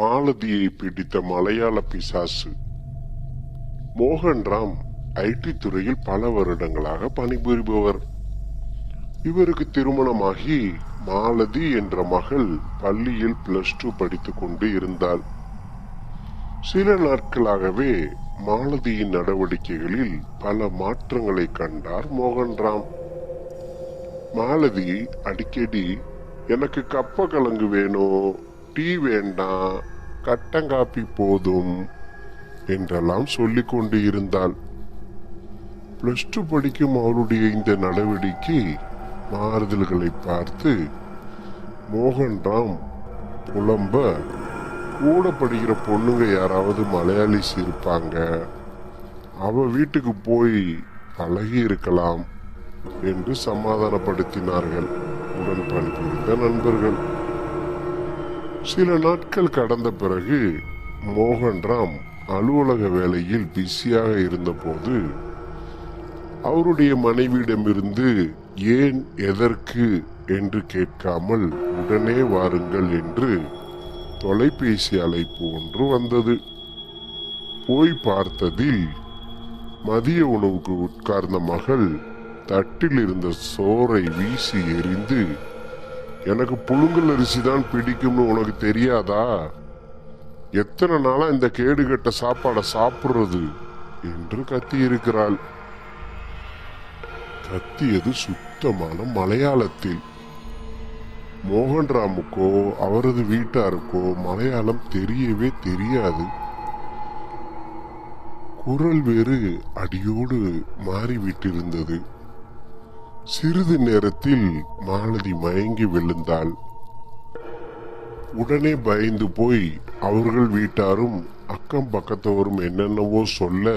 மாலதியை பிடித்த மலையாள பிசாசு. மோகன்ராம் ஐடி துறையில் பல வருடங்களாக பணிபுரிபவர். இவருக்கு திருமணமாகி மாலதி என்ற மகள் பள்ளியில் +2 படித்துக் கொண்டு இருந்தாள். சில நாட்களாகவே மாலதியின் நடவடிக்கைகளில் பல மாற்றங்களை கண்டார் மோகன்ராம். மாலதி அடிக்கடி எனக்கு கப்ப கலங்கு வேணும், டீ வேண்டாம், கட்டங்காப்பி போதும் என்றெல்லாம் சொல்லிக் கொண்டு இருந்தாள். +2 படிக்கும் அவருடைய இந்த நடவடிக்கை மாறுதல்களை பார்த்து மோகன்ராம் புலம்ப, கூட படிக்கிற பொண்ணுங்க யாராவது மலையாளிஸ் இருப்பாங்க, அவ வீட்டுக்கு போய் பழகி இருக்கலாம் என்று சமாதானப்படுத்தினார்கள் உடன் பணிபுரிந்த நண்பர்கள். சில நாட்கள் கடந்த பிறகு மோகன்ராம் அலுவலக வேலையில் பிஸியாக இருந்தபோது அவருடைய மனைவியிடமிருந்து ஏன் எதற்கு என்று கேட்காமல் உடனே வாருங்கள் என்று தொலைபேசி அழைப்பு ஒன்று வந்தது. போய் பார்த்ததில் மதிய உணவுக்கு உட்கார்ந்த மகள் தட்டில் இருந்த சோறை வீசி எறிந்து, எனக்கு புழுங்கல் அரிசி தான் பிடிக்கும்னு உனக்கு தெரியாதா? எத்தனை நாளா இந்த கேடுகட்ட சாப்பாடை சாப்பிடுறது என்று கத்தியிருக்கிறாள். கத்தியது சுத்தமான மலையாளத்தில். மோகன்ராமுக்கோ அவரது வீட்டாருக்கோ மலையாளம் தெரியவே தெரியாது. குரல் வேறு அடியோடு மாறிவிட்டிருந்தது. சிறிது நேரத்தில் மாலதி மயங்கி விழுந்தாள். உடனே பயந்து போய் அவர்கள் வீட்டாரும் அக்கம் பக்கத்தவரும் என்னென்னவோ சொல்ல,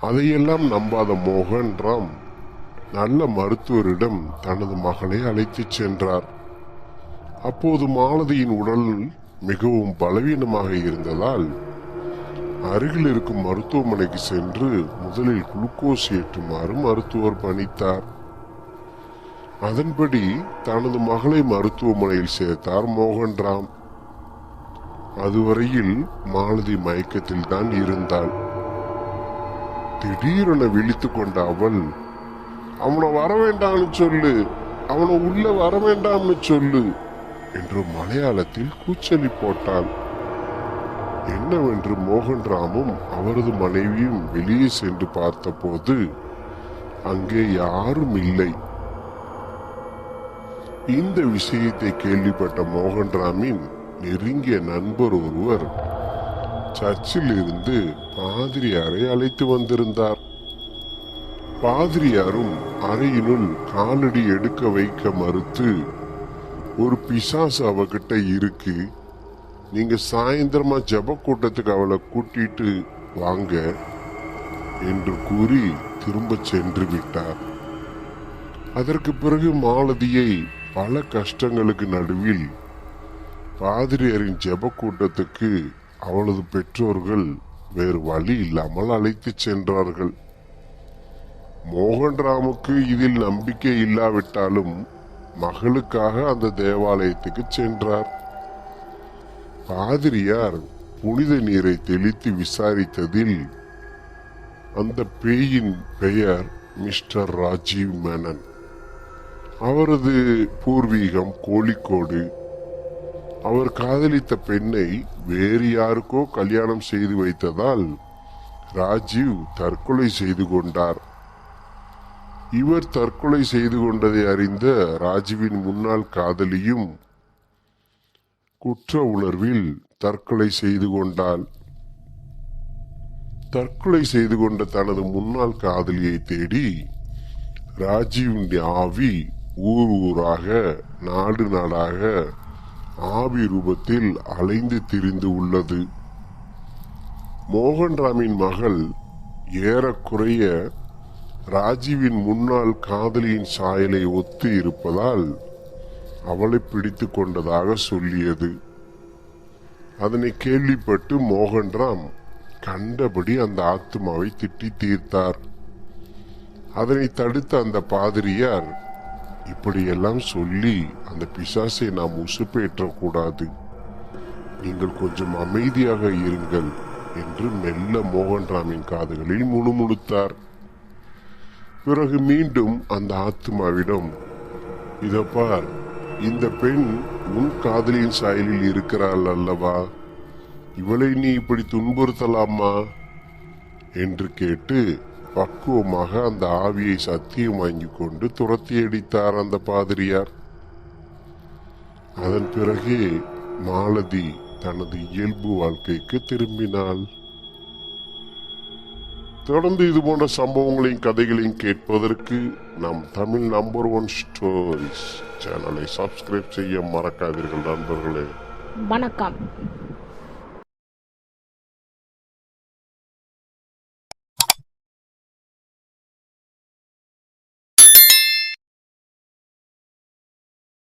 அதையெல்லாம் நம்பாத மோகன்ராம் நல்ல மருத்துவரிடம் தனது மகளை அழைத்துச் சென்றார். அப்போது மாலதியின் உடல் மிகவும் பலவீனமாக இருந்ததால் அருகில் இருக்கும் மருத்துவமனைக்கு சென்று முதலில் குளுக்கோஸ் ஏற்றுமாறு மருத்துவர் பணித்தார். அதன்படி தனது மகளை மருத்துவமனையில் சேர்த்தார் மோகன்ராம். அதுவரையில் மாலதி மயக்கத்தில் தான் இருந்தாள். திடீரென விழித்துக் கொண்ட அவள், அவனை வர வேண்டாம்னு சொல்லு, அவனை உள்ள வர வேண்டாம்னு சொல்லு என்று மலையாளத்தில் கூச்சலி போட்டாள். என்னவென்று மோகன்ராமும் அவரது மனைவியும் வெளியே சென்று பார்த்தபோது அங்கே யாரும் இல்லை. இந்த விஷயத்தை கேள்விப்பட்ட மோகன்ராமின் நெருங்கிய நண்பர் ஒருவர் சர்ச்சில் இருந்து பாதிரியாரை அழைத்து வந்திருந்தார். பாதிரியாரும் அறையினுள் காலடி எடுக்க வைக்க மறுத்து, ஒரு பிசாசு அவகிட்ட இருக்கு, நீங்க சாயந்தரமா ஜப கூட்டத்துக்கு அவளை கூட்டிட்டு வாங்க என்று கூறி திரும்ப சென்று விட்டார். அதற்கு பிறகு மாலதியை பல கஷ்டங்களுக்கு நடுவில் பாதிரியாரின் ஜப கூட்டத்துக்கு அவளது பெற்றோர்கள் வேறு வழி இல்லாமல் அழைத்து சென்றார்கள். மோகன்ராமுக்கு இதில் நம்பிக்கை இல்லாவிட்டாலும் மகளுக்காக அந்த தேவாலயத்துக்கு சென்றார். பாதிரியார் புனித நீரை தெளித்து விசாரித்ததில் அந்த பேயின் பெயர் மிஸ்டர் ராஜீவ் மேனன். அவரது பூர்வீகம் கோழிக்கோடு. அவர் காதலித்த பெண்ணை வேறு யாருக்கோ கல்யாணம் செய்து வைத்ததால் ராஜீவ் தற்கொலை செய்து கொண்டார். இவர் தற்கொலை செய்து கொண்டதை அறிந்த ராஜீவின் முன்னாள் காதலியும் குற்ற உணர்வில் தற்கொலை செய்து கொண்டாள். தற்கொலை செய்து கொண்ட தனது முன்னாள் காதலியை தேடி ராஜீவின் ஆவி ஊர் ஊராக நாடு நாடாக ஆவி ரூபத்தில் அலைந்து திரிந்து உள்ளது. மோகன்ராமின் மகள் ஏறக்குறைய ராஜீவின் முன்னாள் காதலியின் சாயலை ஒத்து இருப்பதால் அவளை பிடித்து கொண்டதாக சொல்லியது. அதனை கேள்விப்பட்டு மோகன்ராம் கண்டபடி அந்த ஆத்மாவை திட்டி தீர்த்தார். அதனை தடுத்த அந்த பாதிரியார், இப்படியெல்லாம் சொல்லி அந்த பிசாசை நாம் உசுப்பேற்றக்கூடாது, நீங்கள் கொஞ்சம் அமைதியாக இருங்கள் என்று மெல்ல மோகன்ராமின் காதுகளில் முணுமுணுத்தார். பிறகு மீண்டும் அந்த ஆத்மாவிடம், இதப்பார், இந்த பெண் உன் காதலியின் சாயலில் இருக்கிறாள் அல்லவா, இவளை நீ இப்படி துன்புறுத்தலாமா என்று கேட்டு பக்குவமாக அந்த ஆவியை சத்தியம் வாங்கி கொண்டு துரத்தி அடித்தார் அந்த பாதிரியார். அதன் பிறகே மாலதி தனது இயல்பு வாழ்க்கைக்கு திரும்பினாள். தொடர்ந்து இது போன்ற சம்பவங்களையும் கதைகளையும் கேட்பதற்கு நம் தமிழ் நம்பர் 1 ஸ்டோரிஸ் சேனலை சப்ஸ்கிரைப் செய்ய மறக்காதீர்கள் நண்பர்களே. வணக்கம்.